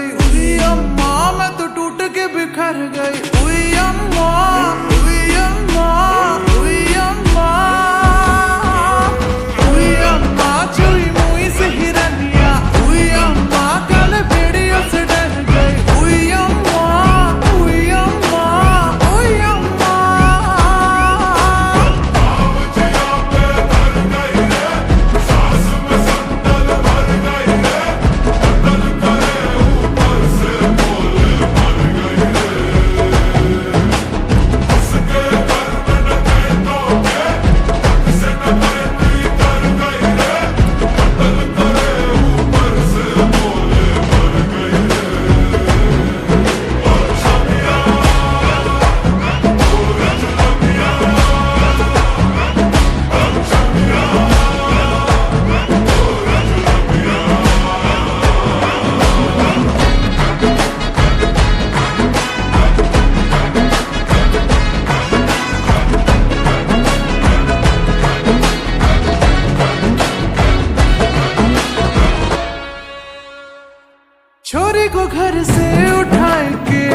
गई। उई अम्मा मैं तो टूट के बिखर गई। उई अम्मा, उई अम्मा, उई अम्मा, उई अम्मा छुई मुई से हिरनिया। उई अम्मा कल भेड़ियों से डर गई। उई अम्मा, उई अम्मा, उई अम्मा। छोरी को घर से उठाए के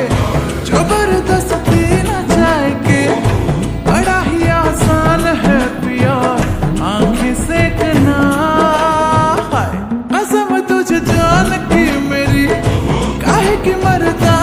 जबरदस्ती नचाए के, बड़ा ही आसान है प्यार आंखें सेकना। हाय कसम तुझे जान की मेरी, काहे की मरता